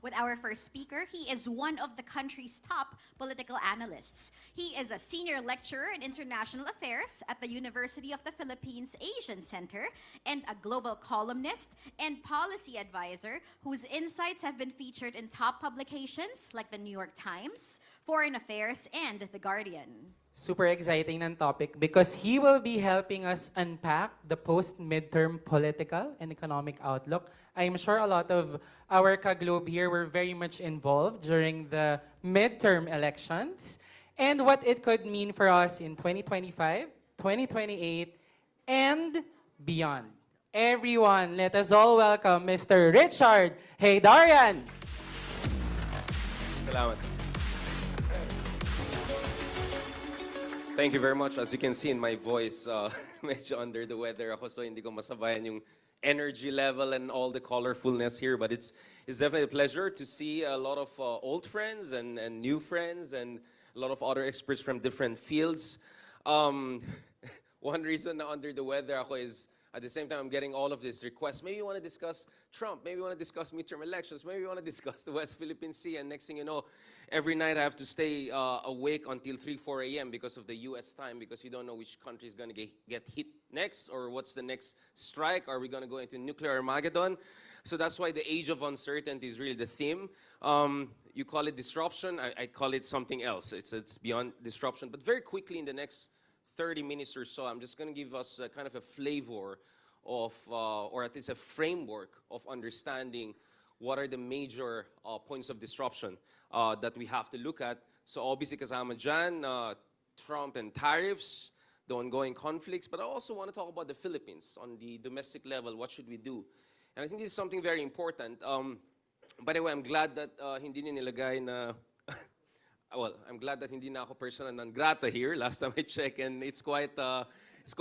with our first speaker. He is one of the country's top political analysts. He is a senior lecturer in international affairs at the University of the Philippines Asian Center and a global columnist and policy advisor whose insights have been featured in top publications like the New York Times, Foreign Affairs, and The Guardian. Super exciting ng topic because he will be helping us unpack the post-midterm political and economic outlook. I'm sure a lot of our ka-globe here were very much involved during the midterm elections and what it could mean for us in 2025, 2028, and beyond. Everyone, let us all welcome Mr. Richard Haydarian. Salamat. Thank you very much. As you can see in my voice, medyo under the weather ako, so hindi ko masabayan yung energy level and all the colorfulness here. But it's definitely a pleasure to see a lot of old friends and new friends and a lot of other experts from different fields. One reason na under the weather ako is at the same time I'm getting all of these requests. Maybe you want to discuss Trump. Maybe you want to discuss midterm elections. Maybe you want to discuss the West Philippine Sea. And next thing you know, every night I have to stay awake until 3, 4 a.m. because of the U.S. time, because you don't know which country is going to get hit next or what's the next strike. Are we going to go into nuclear Armageddon? So that's why the age of uncertainty is really the theme. You call it disruption. I call it something else. It's beyond disruption. But very quickly in the next 30 minutes or so, I'm just going to give us kind of a flavor of, or at least a framework of understanding what are the major points of disruption that we have to look at. So obviously, kasama dyan, Trump and tariffs, the ongoing conflicts, but I also want to talk about the Philippines on the domestic level. What should we do? And I think this is something very important. By the way, I'm glad that hindi niya nilagay na well, I'm glad that hindi na ako persona non grata here. Last time I checked, and it's quite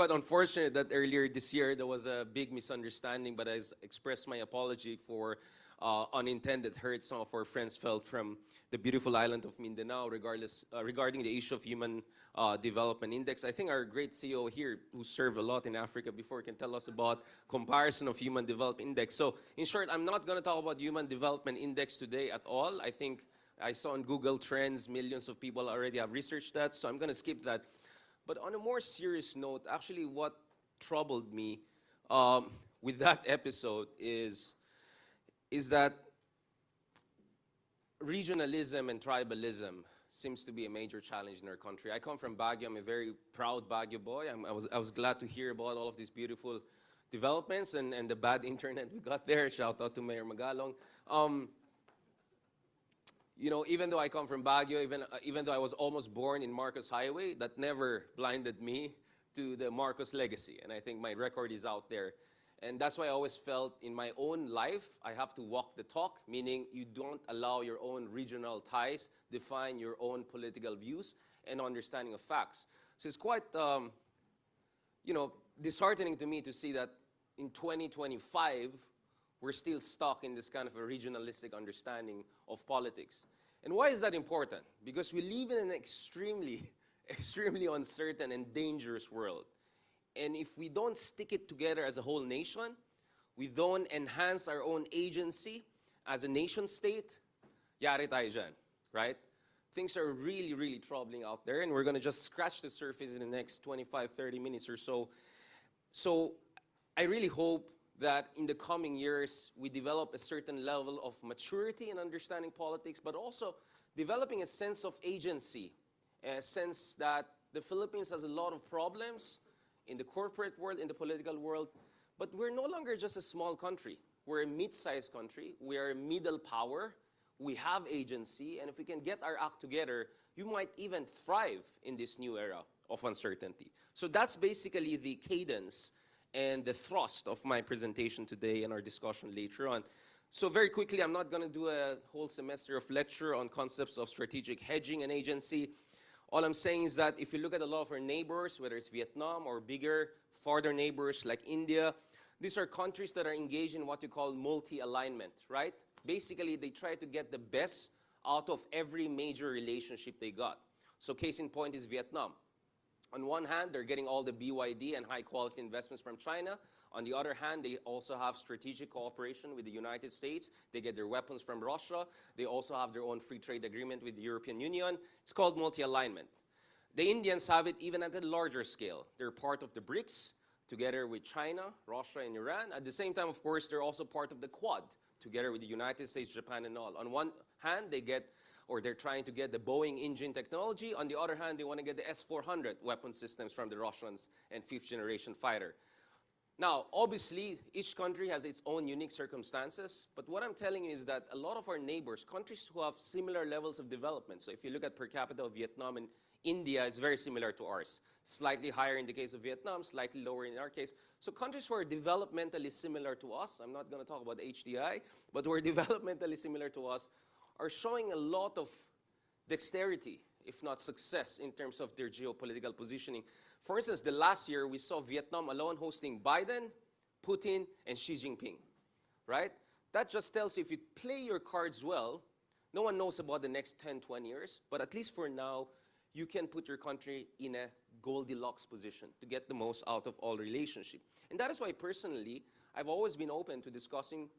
unfortunate that earlier this year there was a big misunderstanding. But I expressed my apology for unintended hurt some of our friends felt from the beautiful island of Mindanao, regarding the issue of Human Development Index. I think our great CEO here, who served a lot in Africa before, can tell us about comparison of Human Development Index. So, in short, I'm not going to talk about Human Development Index today at all. I think I saw on Google Trends, millions of people already have researched that, so I'm going to skip that. But on a more serious note, actually what troubled me with that episode is that regionalism and tribalism seems to be a major challenge in our country. I come from Baguio. I'm a very proud Baguio boy. I was glad to hear about all of these beautiful developments and the bad internet we got there. Shout out to Mayor Magalong. You know, even though I come from Baguio, even though I was almost born in Marcos Highway, that never blinded me to the Marcos legacy. And I think my record is out there. And that's why I always felt in my own life, I have to walk the talk, meaning you don't allow your own regional ties define your own political views and understanding of facts. So it's quite, you know, disheartening to me to see that in 2025, we're still stuck in this kind of a regionalistic understanding of politics. And why is that important? Because we live in an extremely uncertain and dangerous world. And if we don't stick it together as a whole nation, we don't enhance our own agency as a nation state, yari tayo dyan, right? Things are really troubling out there, and we're going to just scratch the surface in the next 25, 30 minutes or so. So I really hope that in the coming years, we develop a certain level of maturity in understanding politics, but also developing a sense of agency, a sense that the Philippines has a lot of problems in the corporate world, in the political world, but we're no longer just a small country. We're a mid-sized country. We are a middle power. We have agency, and if we can get our act together, you might even thrive in this new era of uncertainty. So that's basically the cadence and the thrust of my presentation today and our discussion later on. So very quickly, I'm not going to do a whole semester of lecture on concepts of strategic hedging and agency. All I'm saying is that if you look at a lot of our neighbors, whether it's Vietnam or bigger, farther neighbors like India, these are countries that are engaged in what you call multi-alignment, right? Basically, they try to get the best out of every major relationship they got. So case in point is Vietnam. On one hand, they're getting all the BYD and high-quality investments from China. On the other hand, they also have strategic cooperation with the United States. They get their weapons from Russia. They also have their own free trade agreement with the European Union. It's called multi-alignment. The Indians have it even at a larger scale. They're part of the BRICS, together with China, Russia, and Iran. At the same time, of course, they're also part of the Quad, together with the United States, Japan, and all. On one hand, they're trying to get the Boeing engine technology. On the other hand, they want to get the S-400 weapon systems from the Russians and fifth-generation fighter. Now, obviously, each country has its own unique circumstances, but what I'm telling you is that a lot of our neighbors, countries who have similar levels of development, so if you look at per capita of Vietnam and India, it's very similar to ours. Slightly higher in the case of Vietnam, slightly lower in our case. So countries who are developmentally similar to us, I'm not going to talk about HDI, but who are developmentally similar to us, are showing a lot of dexterity, if not success, in terms of their geopolitical positioning. For instance, the last year, we saw Vietnam alone hosting Biden, Putin, and Xi Jinping, right? That just tells you if you play your cards well, no one knows about the next 10, 20 years, but at least for now, you can put your country in a Goldilocks position to get the most out of all relationship. And that is why, personally, I've always been open to discussing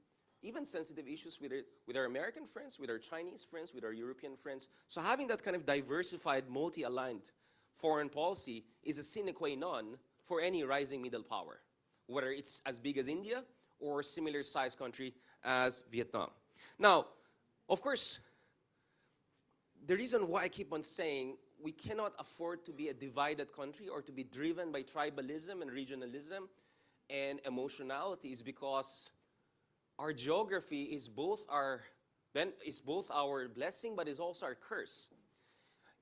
even sensitive issues with our American friends, with our Chinese friends, with our European friends. So having that kind of diversified, multi-aligned foreign policy is a sine qua non for any rising middle power, whether it's as big as India or a similar sized country as Vietnam. Now, of course, the reason why I keep on saying we cannot afford to be a divided country or to be driven by tribalism and regionalism and emotionality is because our geography is both our blessing, but is also our curse.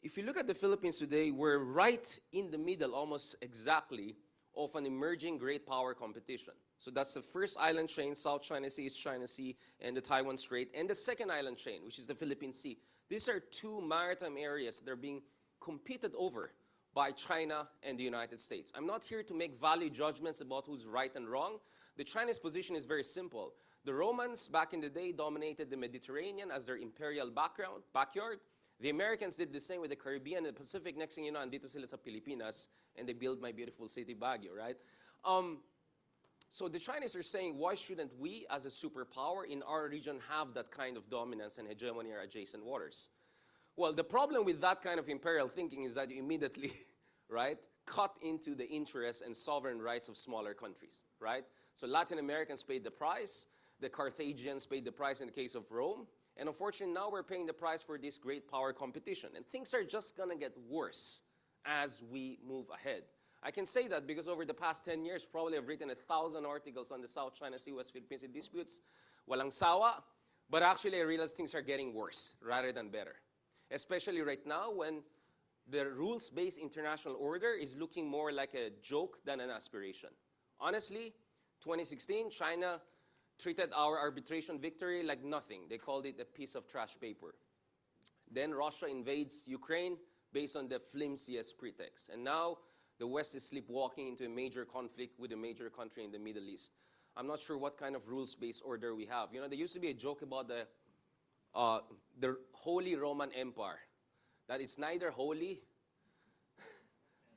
If you look at the Philippines today, we're right in the middle, almost exactly, of an emerging great power competition. So that's the first island chain, South China Sea, East China Sea, and the Taiwan Strait, and the second island chain, which is the Philippine Sea. These are two maritime areas that are being competed over by China and the United States. I'm not here to make value judgments about who's right and wrong. The Chinese position is very simple. The Romans back in the day dominated the Mediterranean as their imperial backyard. The Americans did the same with the Caribbean and the Pacific. Next thing you know, andito sila sa Pilipinas, and they build my beautiful city, Baguio, right? So the Chinese are saying, why shouldn't we, as a superpower in our region, have that kind of dominance and hegemony in our adjacent waters? Well, the problem with that kind of imperial thinking is that you immediately, right, cut into the interests and sovereign rights of smaller countries, right? So Latin Americans paid the price. The Carthaginians paid the price in the case of Rome. And unfortunately, now we're paying the price for this great power competition. And things are just going to get worse as we move ahead. I can say that because over the past 10 years, probably I've written 1,000 articles on the South China Sea, West Philippine Sea disputes. Walang sawa. But actually, I realize things are getting worse rather than better. Especially right now when the rules-based international order is looking more like a joke than an aspiration. Honestly, 2016, China treated our arbitration victory like nothing. They called it a piece of trash paper. Then Russia invades Ukraine based on the flimsiest pretext. And now the West is sleepwalking into a major conflict with a major country in the Middle East. I'm not sure what kind of rules-based order we have. You know, there used to be a joke about the Holy Roman Empire, that it's neither holy,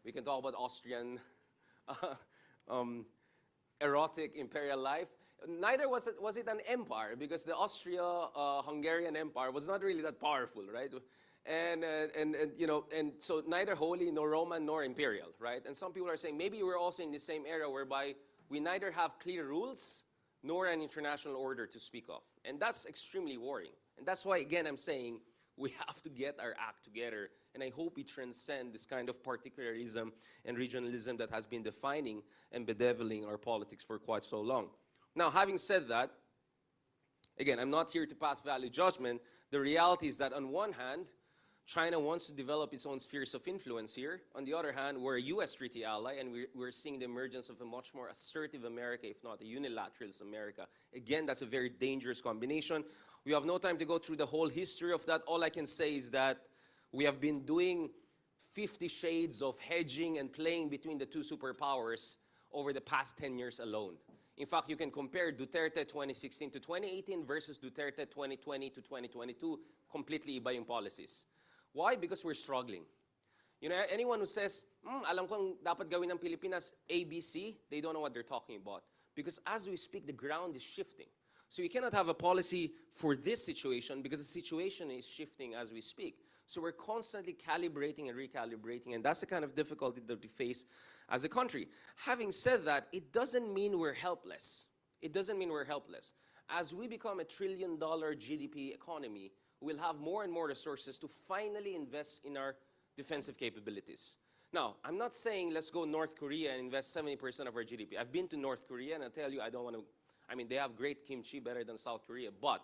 we can talk about Austrian erotic imperial life, neither was it an empire, because the Austria-Hungarian Empire was not really that powerful, right? And so neither holy, nor Roman, nor imperial, right? And some people are saying maybe we're also in the same era whereby we neither have clear rules nor an international order to speak of. And that's extremely worrying. And that's why, again, I'm saying we have to get our act together. And I hope we transcend this kind of particularism and regionalism that has been defining and bedeviling our politics for quite so long. Now, having said that, again, I'm not here to pass value judgment. The reality is that on one hand, China wants to develop its own spheres of influence here. On the other hand, we're a U.S. treaty ally, and we're seeing the emergence of a much more assertive America, if not a unilateralist America. Again, that's a very dangerous combination. We have no time to go through the whole history of that. All I can say is that we have been doing 50 shades of hedging and playing between the two superpowers over the past 10 years alone. In fact, you can compare Duterte 2016 to 2018 versus Duterte 2020 to 2022, completely iba yung policies. Why? Because we're struggling. You know, anyone who says, alam kong dapat gawin ng Pilipinas ABC, they don't know what they're talking about. Because as we speak, the ground is shifting. So you cannot have a policy for this situation because the situation is shifting as we speak. So we're constantly calibrating and recalibrating, and that's the kind of difficulty that we face as a country. Having said that, it doesn't mean we're helpless. It doesn't mean we're helpless. As we become a $1 trillion GDP economy, we'll have more and more resources to finally invest in our defensive capabilities. Now, I'm not saying let's go North Korea and invest 70% of our GDP. I've been to North Korea, and I tell you, I don't want to, I mean, they have great kimchi, better than South Korea, but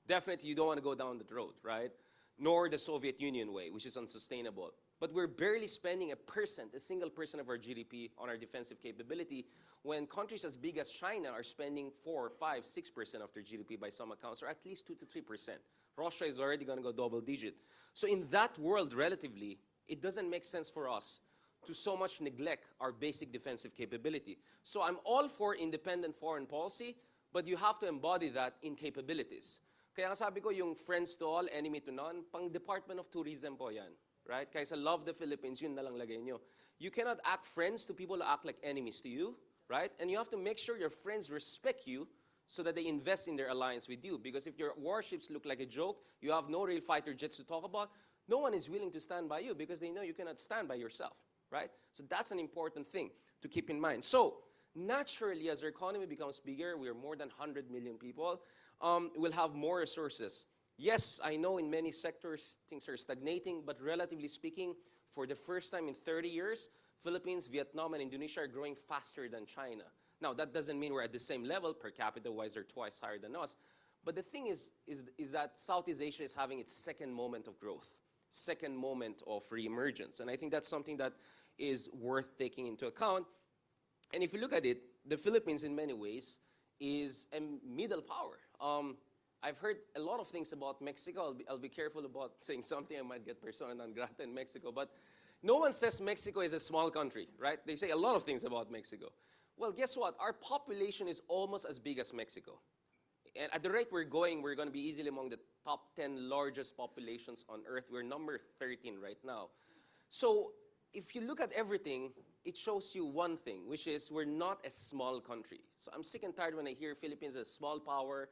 definitely you don't want to go down that road, right? Nor the Soviet Union way, which is unsustainable. But we're barely spending a single percent of our GDP on our defensive capability when countries as big as China are spending 4, 5, 6% of their GDP by some accounts, or at least 2 to 3%. Russia is already going to go double digit. So in that world, relatively, it doesn't make sense for us to so much neglect our basic defensive capability. So I'm all for independent foreign policy, but you have to embody that in capabilities. Kaya nga sabi ko, yung friends to all, enemy to none, pang Department of Tourism po yan. Right? Kaya sa love the Philippines, yun na lang lagay nyo. You cannot act friends to people who act like enemies to you. Right? And you have to make sure your friends respect you so that they invest in their alliance with you. Because if your warships look like a joke, you have no real fighter jets to talk about, no one is willing to stand by you because they know you cannot stand by yourself. Right? So that's an important thing to keep in mind. So naturally, as our economy becomes bigger, we are more than 100 million people, we'll have more resources. Yes, I know in many sectors things are stagnating, but relatively speaking, for the first time in 30 years, Philippines, Vietnam, and Indonesia are growing faster than China. Now, that doesn't mean we're at the same level. Per capita-wise, they're twice higher than us. But the thing is that Southeast Asia is having its second moment of growth, second moment of reemergence. And I think that's something that is worth taking into account. And if you look at it, the Philippines, in many ways, is a middle power. I've heard a lot of things about Mexico. I'll be careful about saying something. I might get persona non grata in Mexico. But no one says Mexico is a small country, right? They say a lot of things about Mexico. Well, guess what? Our population is almost as big as Mexico. And at the rate we're going to be easily among the top 10 largest populations on Earth. We're number 13 right now. So if you look at everything, it shows you one thing, which is we're not a small country. So I'm sick and tired when I hear Philippines as a small power.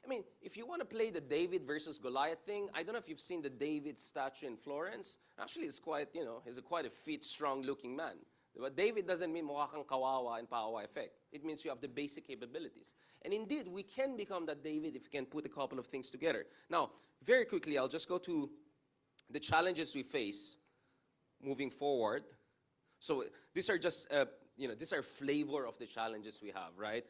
I mean, if you want to play the David versus Goliath thing, I don't know if you've seen the David statue in Florence. Actually, it's quite, he's quite a fit, strong-looking man. But David doesn't mean mukha kang kawawa and pawawa effect. It means you have the basic capabilities. And indeed, we can become that David if we can put a couple of things together. Now, very quickly, I'll just go to the challenges we face moving forward. So these are just, these are flavor of the challenges we have, right?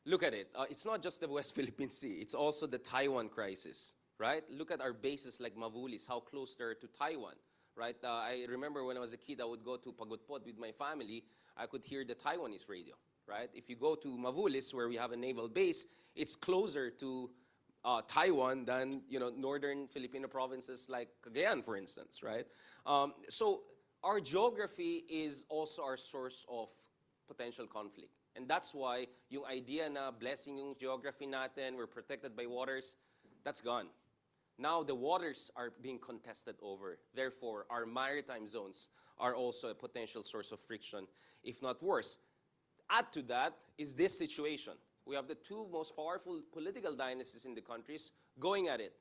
Look at it. It's not just the West Philippine Sea. It's also the Taiwan crisis, right? Look at our bases like Mavulis, how close they're to Taiwan, right? I remember when I was a kid, I would go to Pagudpod with my family. I could hear the Taiwanese radio, right? If you go to Mavulis, where we have a naval base, it's closer to Taiwan than, northern Filipino provinces like Cagayan, for instance, right? So our geography is also our source of potential conflict. And that's why yung idea na blessing yung geography natin, we're protected by waters, that's gone. Now the waters are being contested over. Therefore, our maritime zones are also a potential source of friction, if not worse. Add to that is this situation. We have the two most powerful political dynasties in the countries going at it.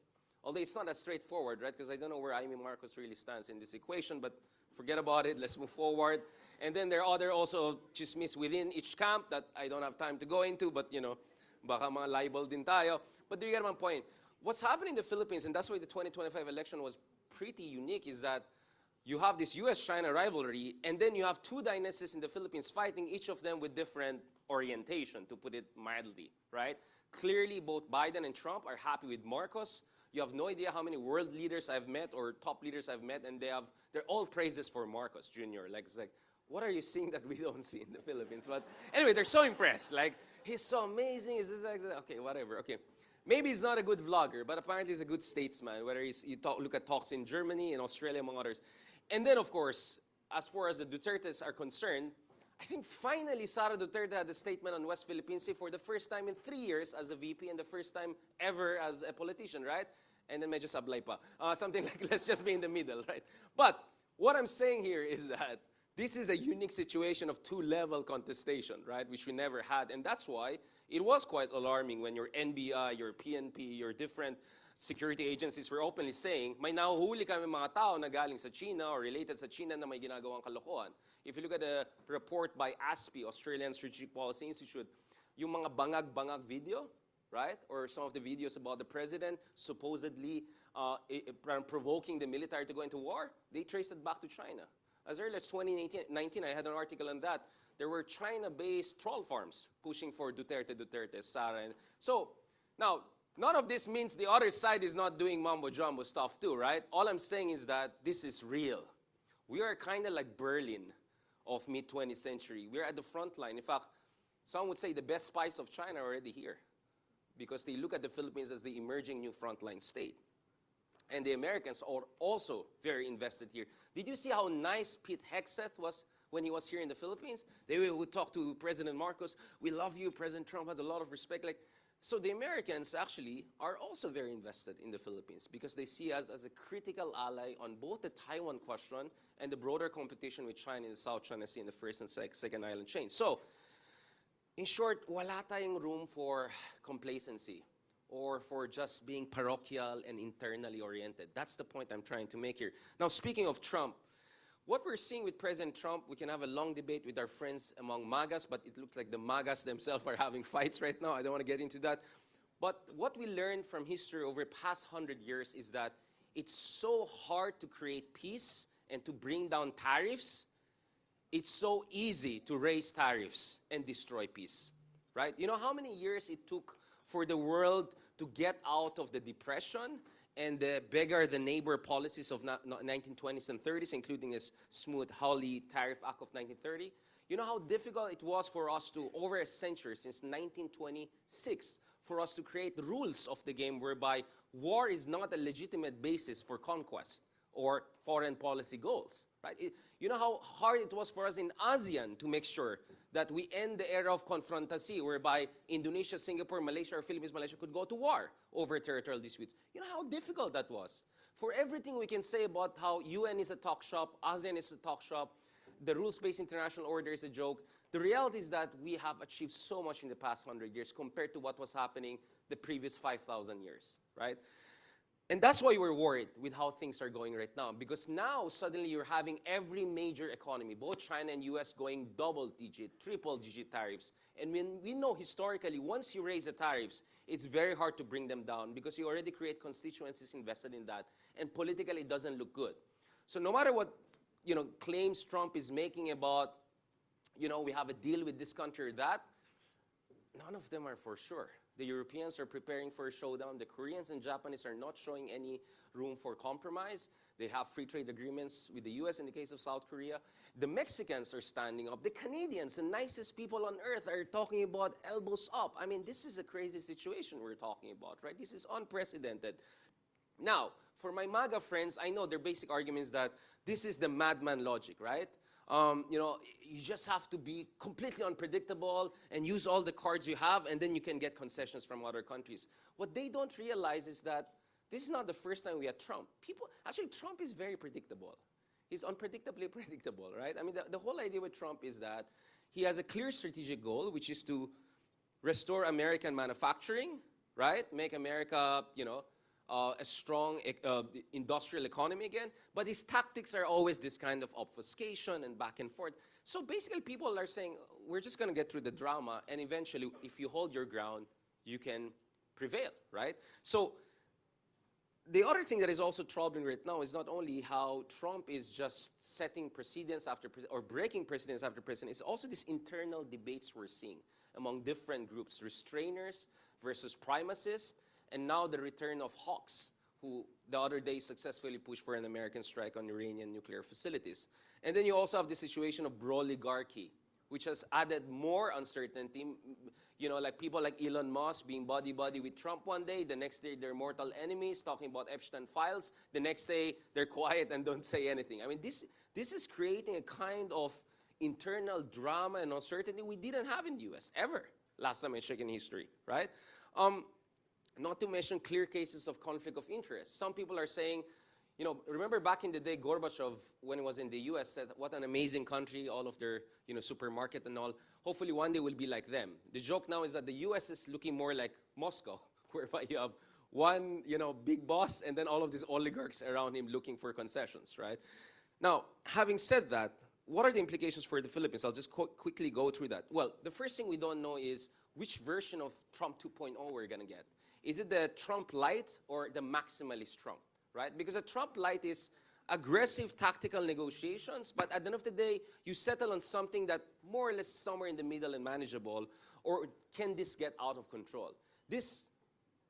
Although it's not as straightforward, right? Because I don't know where Amy Marcos really stands in this equation, but forget about it, let's move forward. And then there are other also chismis within each camp that I don't have time to go into, but baka mga libel din tayo. But do you get my point? What's happening in the Philippines, and that's why the 2025 election was pretty unique, is that you have this US-China rivalry, and then you have two dynasties in the Philippines fighting, each of them with different orientation, to put it mildly, right? Clearly, both Biden and Trump are happy with Marcos. You have no idea how many world leaders I've met or top leaders I've met, and they're all praises for Marcos Jr. It's like, what are you seeing that we don't see in the Philippines? But anyway, they're so impressed. Like, he's so amazing. Is this okay? Whatever. Okay, maybe he's not a good vlogger, but apparently he's a good statesman. Whether look at talks in Germany and Australia, among others. And then, of course, as far as the Dutertes are concerned, I think finally Sara Duterte had a statement on West Philippine Sea for the first time in 3 years as a VP and the first time ever as a politician, right? And then medyo sablay pa. Something like, let's just be in the middle, right? But what I'm saying here is that this is a unique situation of two-level contestation, right, which we never had. And that's why it was quite alarming when your NBI, your PNP, your different security agencies were openly saying, may nahuhuli kami mga tao na galing sa China or related sa China na may ginagawang kalokohan. If you look at a report by ASPI, Australian Strategic Policy Institute, yung mga bangag-bangag video, right, or some of the videos about the president supposedly provoking the military to go into war, they traced it back to China. As early as 2019, I had an article on that. There were China-based troll farms pushing for Duterte, Sara. So, now, none of this means the other side is not doing mumbo-jumbo stuff too, right? All I'm saying is that this is real. We are kind of like Berlin of mid-20th century. We're at the front line. In fact, some would say the best spies of China are already here because they look at the Philippines as the emerging new frontline state. And the Americans are also very invested here. Did you see how nice Pete Hegseth was when he was here in the Philippines? They would talk to President Marcos. We love you. President Trump has a lot of respect. So the Americans actually are also very invested in the Philippines because they see us as a critical ally on both the Taiwan question and the broader competition with China in the South China Sea in the first and second island chain. So, in short, wala tayong room for complacency or for just being parochial and internally oriented. That's the point I'm trying to make here. Now, speaking of Trump, what we're seeing with President Trump, we can have a long debate with our friends among MAGAs, but it looks like the MAGAs themselves are having fights right now. I don't want to get into that. But what we learned from history over the past 100 years is that it's so hard to create peace and to bring down tariffs. It's so easy to raise tariffs and destroy peace, right? You know how many years it took for the world to get out of the Depression and the beggar-the-neighbor policies of 1920s and 30s, including this Smoot-Hawley Tariff Act of 1930? You know how difficult it was for us to, over a century, since 1926, for us to create the rules of the game whereby war is not a legitimate basis for conquest or foreign policy goals, right? You know how hard it was for us in ASEAN to make sure that we end the era of confrontasy, whereby Indonesia, Singapore, Malaysia, or Philippines, Malaysia could go to war over territorial disputes. You know how difficult that was. For everything we can say about how UN is a talk shop, ASEAN is a talk shop, the rules-based international order is a joke, the reality is that we have achieved so much in the past 100 years compared to what was happening the previous 5,000 years, right? And that's why we're worried with how things are going right now, because now suddenly you're having every major economy, both China and US, going double-digit, triple-digit tariffs. And when we know historically, once you raise the tariffs, it's very hard to bring them down because you already create constituencies invested in that, and politically it doesn't look good. So no matter what claims Trump is making about, we have a deal with this country or that, none of them are for sure. The Europeans are preparing for a showdown. The Koreans and Japanese are not showing any room for compromise. They have free trade agreements with the US in the case of South Korea. The Mexicans are standing up. The Canadians, the nicest people on earth, are talking about elbows up. I mean, this is a crazy situation we're talking about, right? This is unprecedented. Now, for my MAGA friends, I know their basic argument is that this is the madman logic, right? You just have to be completely unpredictable and use all the cards you have, and then you can get concessions from other countries. What they don't realize is that this is not the first time we had Trump. Trump is very predictable. He's unpredictably predictable, right? I mean, the whole idea with Trump is that he has a clear strategic goal, which is to restore American manufacturing, right? Make America, a strong industrial economy again, but his tactics are always this kind of obfuscation and back and forth. So basically people are saying, we're just going to get through the drama, and eventually, if you hold your ground, you can prevail, right? So the other thing that is also troubling right now is not only how Trump is just setting precedents or breaking precedents after precedent, it's also these internal debates we're seeing among different groups, restrainers versus primacists, and now the return of hawks, who the other day successfully pushed for an American strike on Iranian nuclear facilities. And then you also have the situation of broligarchy, which has added more uncertainty. Like people like Elon Musk being buddy-buddy with Trump one day, the next day they're mortal enemies, talking about Epstein files, the next day they're quiet and don't say anything. I mean, this is creating a kind of internal drama and uncertainty we didn't have in the US, ever, last time I checked in history, right? Not to mention clear cases of conflict of interest. Some people are saying, You know, remember back in the day, Gorbachev, when he was in the US, said, what an amazing country, all of their, supermarket and all. Hopefully one day we'll be like them. The joke now is that the US is looking more like Moscow, whereby you have one, big boss and then all of these oligarchs around him looking for concessions, right? Now, having said that, what are the implications for the Philippines? I'll just quickly go through that. Well, the first thing we don't know is which version of Trump 2.0 we're going to get. Is it the Trump light or the maximalist Trump, right? Because a Trump light is aggressive tactical negotiations, but at the end of the day, you settle on something that more or less somewhere in the middle and manageable, or can this get out of control? This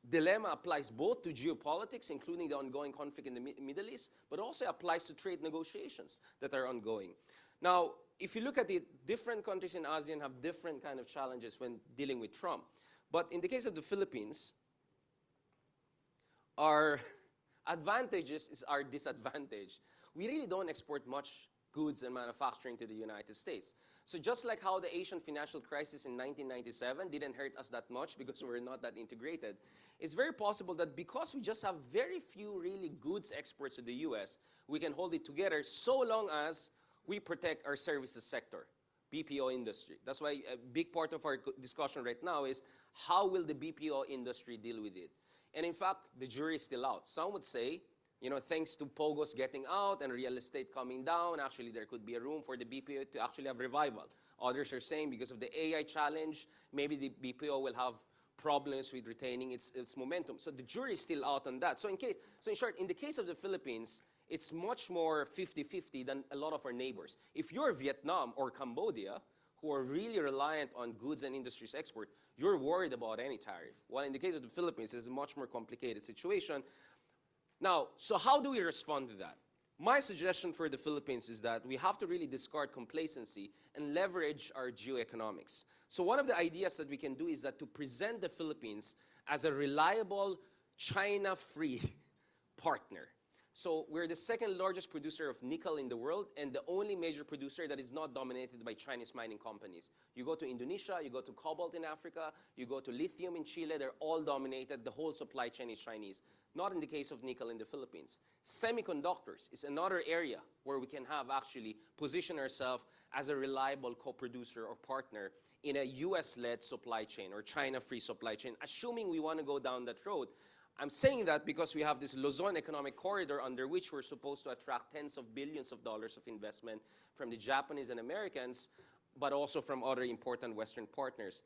dilemma applies both to geopolitics, including the ongoing conflict in the Middle East, but also applies to trade negotiations that are ongoing. Now, if you look at it, different countries in ASEAN have different kind of challenges when dealing with Trump. But in the case of the Philippines, our advantages is our disadvantage. We really don't export much goods and manufacturing to the United States. So just like how the Asian financial crisis in 1997 didn't hurt us that much because we're not that integrated, it's very possible that because we just have very few really goods exports to the US, we can hold it together so long as we protect our services sector, BPO industry. That's why a big part of our discussion right now is how will the BPO industry deal with it? And in fact, the jury is still out. Some would say, thanks to POGOs getting out and real estate coming down, actually there could be a room for the BPO to actually have revival. Others are saying because of the AI challenge, maybe the BPO will have problems with retaining its momentum. So the jury is still out on that. So in short, in the case of the Philippines, it's much more 50-50 than a lot of our neighbors. If you're Vietnam or Cambodia, who are really reliant on goods and industries export, you're worried about any tariff. While in the case of the Philippines, it's a much more complicated situation. Now, so how do we respond to that? My suggestion for the Philippines is that we have to really discard complacency and leverage our geoeconomics. So one of the ideas that we can do is that to present the Philippines as a reliable, China-free partner. So we're the second largest producer of nickel in the world and the only major producer that is not dominated by Chinese mining companies. You go to Indonesia, you go to cobalt in Africa, you go to lithium in Chile, they're all dominated, the whole supply chain is Chinese. Not in the case of nickel in the Philippines. Semiconductors is another area where we can have actually position ourselves as a reliable co-producer or partner in a US-led supply chain or China-free supply chain, assuming we want to go down that road. I'm saying that because we have this Luzon economic corridor under which we're supposed to attract tens of billions of dollars of investment from the Japanese and Americans, but also from other important Western partners.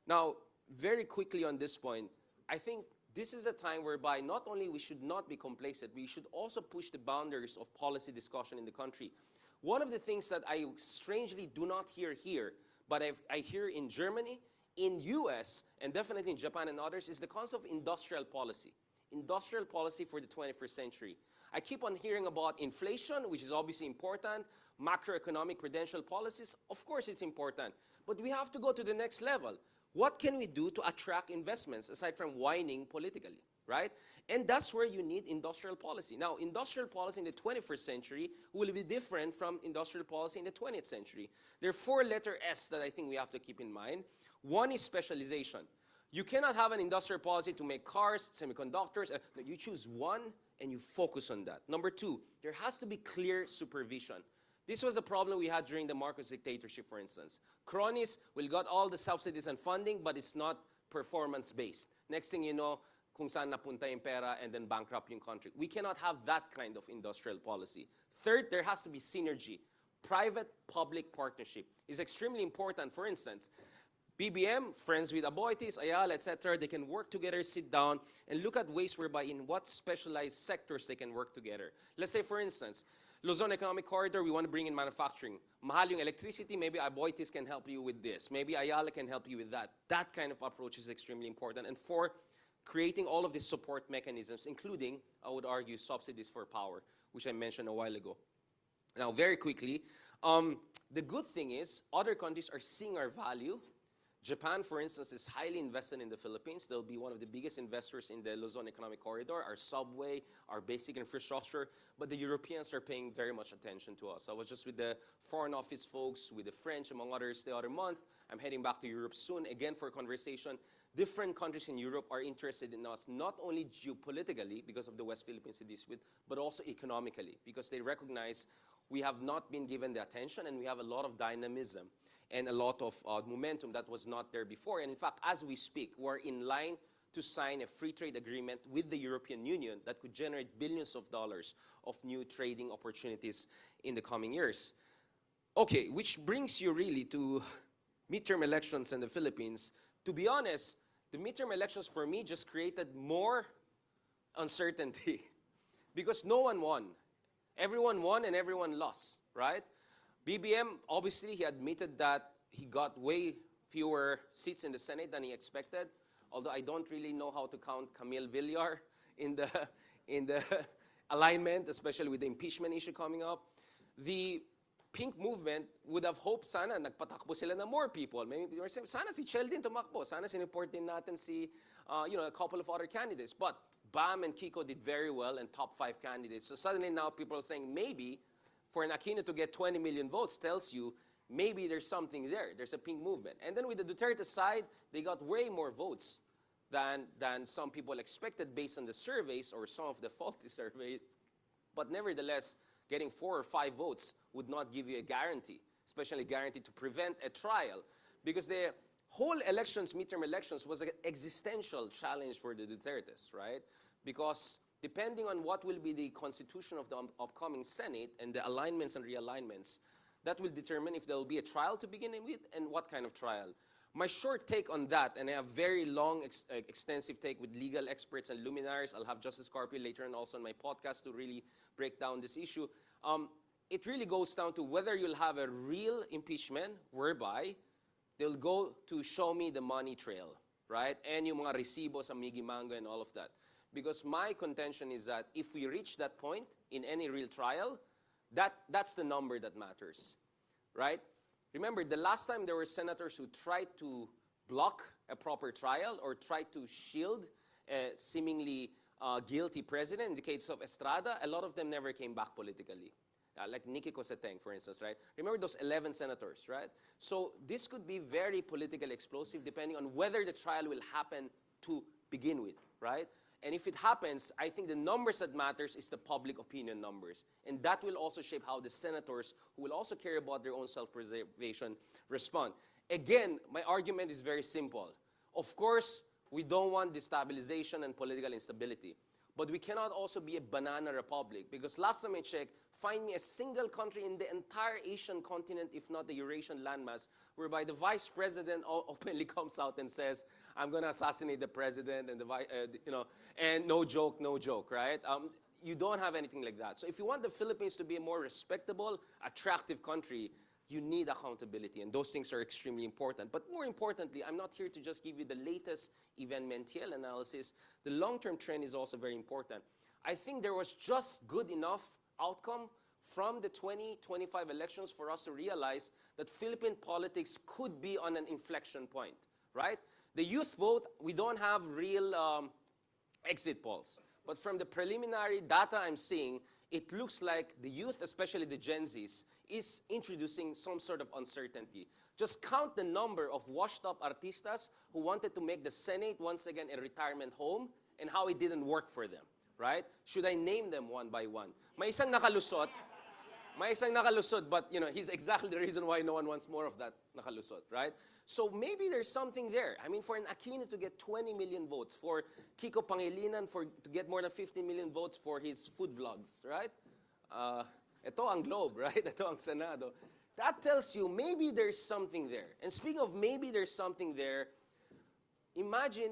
Now, very quickly on this point, I think this is a time whereby not only we should not be complacent, we should also push the boundaries of policy discussion in the country. One of the things that I strangely do not hear here, but I hear in Germany, in US, and definitely in Japan and others, is the concept of industrial policy. Industrial policy for the 21st century. I keep on hearing about inflation, which is obviously important, macroeconomic prudential policies, of course it's important, but we have to go to the next level. What can we do to attract investments aside from whining politically, right? And that's where you need industrial policy. Now, industrial policy in the 21st century will be different from industrial policy in the 20th century. There are 4 letter S that I think we have to keep in mind. One is specialization. You cannot have an industrial policy to make cars, semiconductors. You choose one and you focus on that. Number 2, there has to be clear supervision. This was the problem we had during the Marcos dictatorship, for instance. Cronies will got all the subsidies and funding, but it's not performance-based. Next thing you know, kung saan napunta yung pera and then bankrupt yung country. We cannot have that kind of industrial policy. Third, there has to be synergy. Private-public partnership is extremely important. For instance, BBM, friends with Aboitiz, Ayala, etc., they can work together, sit down, and look at ways whereby in what specialized sectors they can work together. Let's say, for instance, Luzon Economic Corridor, we want to bring in manufacturing. Mahal yung electricity, maybe Aboitiz can help you with this. Maybe Ayala can help you with that. That kind of approach is extremely important. And 4, creating all of these support mechanisms, including, I would argue, subsidies for power, which I mentioned a while ago. Now, very quickly, the good thing is other countries are seeing our value. Japan, for instance, is highly invested in the Philippines. They'll be one of the biggest investors in the Luzon Economic Corridor, our subway, our basic infrastructure. But the Europeans are paying very much attention to us. I was just with the Foreign Office folks, with the French, among others, the other month. I'm heading back to Europe soon, again for a conversation. different countries in Europe are interested in us, not only geopolitically, because of the West Philippine Sea dispute, but also economically, because they recognize we have not been given the attention and we have a lot of dynamism and a lot of momentum that was not there before. And in fact, as we speak, we're in line to sign a free trade agreement with the European Union that could generate billions of dollars of new trading opportunities in the coming years. Okay, which brings you really to midterm elections in the Philippines. To be honest, the midterm elections for me just created more uncertainty because no one won. Everyone won and everyone lost, right? BBM, obviously, he admitted that he got way fewer seats in the Senate than he expected, although I don't really know how to count Camille Villar in the alignment, especially with the impeachment issue coming up. The Pink movement would have hoped sana nagpatakbo sila na more people. Maybe sana si Chel din tumakbo. Sana siniport din natin si, a couple of other candidates. But Bam and Kiko did very well and top 5 candidates. So suddenly now people are saying maybe for an Aquino to get 20 million votes tells you maybe there's something there. There's a Pink movement. And then with the Duterte side, they got way more votes than some people expected based on the surveys or some of the faulty surveys. But nevertheless, getting 4 or 5 votes would not give you a guarantee, especially a guarantee to prevent a trial. Because the whole elections, midterm elections, was an existential challenge for the Dutertes, right? Because depending on what will be the constitution of the upcoming Senate and the alignments and realignments, that will determine if there will be a trial to begin with and what kind of trial. My short take on that, and I have very long, extensive take with legal experts and luminaries. I'll have Justice Carpio later and also on my podcast to really break down this issue. It really goes down to whether you'll have a real impeachment whereby they'll go to show me the money trail, right? And yung mga resibo sa Miggy Mango and all of that. Because my contention is that if we reach that point in any real trial, that's the number that matters, right? Remember, the last time there were senators who tried to block a proper trial or tried to shield a seemingly guilty president, in the case of Estrada, a lot of them never came back politically. Like Nikki Coseteng, for instance, right? Remember those 11 senators, right? So this could be very politically explosive depending on whether the trial will happen to begin with, right? And if it happens, I think the numbers that matters is the public opinion numbers. And that will also shape how the senators, who will also care about their own self-preservation, respond. Again, my argument is very simple. Of course, we don't want destabilization and political instability. But we cannot also be a banana republic. Because last time I checked, find me a single country in the entire Asian continent, if not the Eurasian landmass, whereby the vice president openly comes out and says, I'm going to assassinate the president, and and no joke, right? You don't have anything like that. So if you want the Philippines to be a more respectable, attractive country, you need accountability, and those things are extremely important. But more importantly, I'm not here to just give you the latest event-mentiel analysis. The long-term trend is also very important. I think there was just good enough outcome from the 2025 elections for us to realize that Philippine politics could be on an inflection point, right? The youth vote, we don't have real exit polls. But from the preliminary data I'm seeing, it looks like the youth, especially the Gen Zs, is introducing some sort of uncertainty. Just count the number of washed-up artistas who wanted to make the Senate once again a retirement home and how it didn't work for them, right? Should I name them one by one? May isang nakalusot, but he's exactly the reason why no one wants more of that nakalusot, right? So maybe there's something there. I mean, for an Aquino to get 20 million votes, for Kiko Pangilinan to get more than 50 million votes for his food vlogs, right? Ito ang Globe, right? Ito ang Senado. That tells you maybe there's something there. And speaking of maybe there's something there, imagine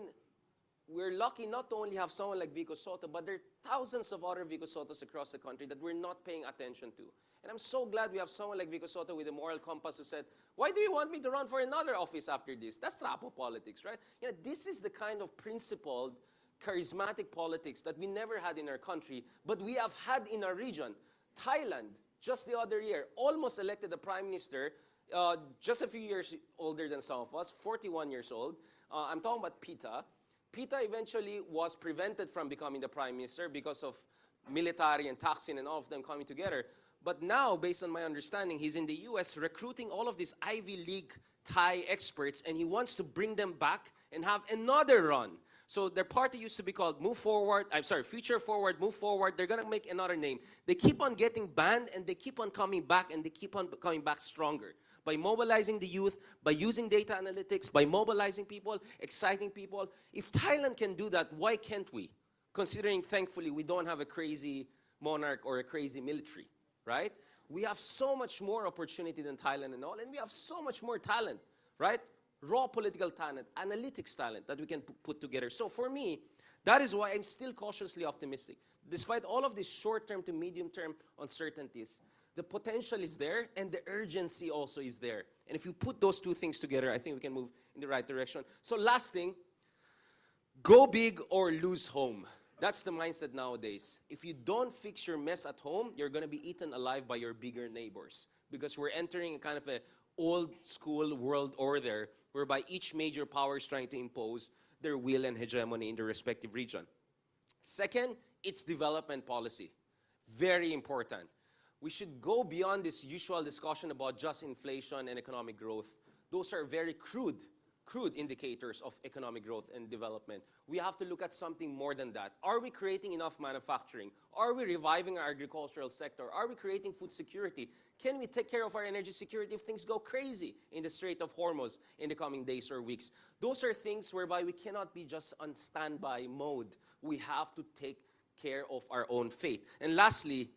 we're lucky not to only have someone like Vico Soto, but there are thousands of other Vico Sotos across the country that we're not paying attention to. And I'm so glad we have someone like Vico Soto with a moral compass who said, why do you want me to run for another office after this? That's trapo politics, right? This is the kind of principled, charismatic politics that we never had in our country, but we have had in our region. Thailand, just the other year, almost elected a prime minister, just a few years older than some of us, 41 years old. I'm talking about Pita. Pita eventually was prevented from becoming the prime minister because of military and Thaksin and all of them coming together. But now, based on my understanding, he's in the US recruiting all of these Ivy League Thai experts, and he wants to bring them back and have another run. So their party used to be called Future Forward, Move Forward. They're going to make another name. They keep on getting banned, and they keep on coming back, and they keep on coming back stronger. By mobilizing the youth, by using data analytics, by mobilizing people, exciting people. If Thailand can do that, why can't we? Considering, thankfully, we don't have a crazy monarch or a crazy military, right? We have so much more opportunity than Thailand and all, and we have so much more talent, right? Raw political talent, analytics talent that we can put together. So for me, that is why I'm still cautiously optimistic. Despite all of these short-term to medium-term uncertainties, the potential is there, and the urgency also is there. And if you put those two things together, I think we can move in the right direction. So last thing, go big or lose home. That's the mindset nowadays. If you don't fix your mess at home, you're going to be eaten alive by your bigger neighbors. Because we're entering a kind of a old school world order whereby each major power is trying to impose their will and hegemony in their respective region. Second, it's development policy. Very important. We should go beyond this usual discussion about just inflation and economic growth. Those are very crude indicators of economic growth and development. We have to look at something more than that. Are we creating enough manufacturing? Are we reviving our agricultural sector? Are we creating food security? Can we take care of our energy security if things go crazy in the Strait of Hormuz in the coming days or weeks? Those are things whereby we cannot be just on standby mode. We have to take care of our own fate. And lastly,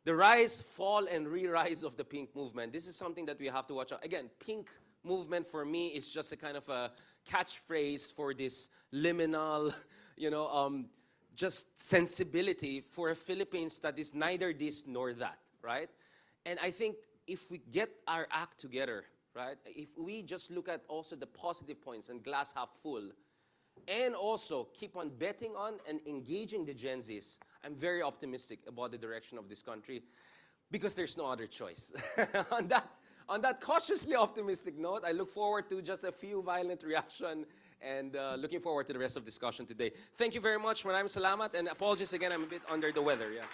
the rise, fall, and re-rise of the pink movement. This is something that we have to watch out. Again, pink movement for me is just a kind of a catchphrase for this liminal, just sensibility for a Philippines that is neither this nor that, right? And I think if we get our act together, right, if we just look at also the positive points and glass half full, and also keep on betting on and engaging the Gen Zs, I'm very optimistic about the direction of this country because there's no other choice. On that cautiously optimistic note, I look forward to just a few violent reaction and looking forward to the rest of the discussion today. Thank you very much. Maraming salamat, and apologies again, I'm a bit under the weather. Yeah.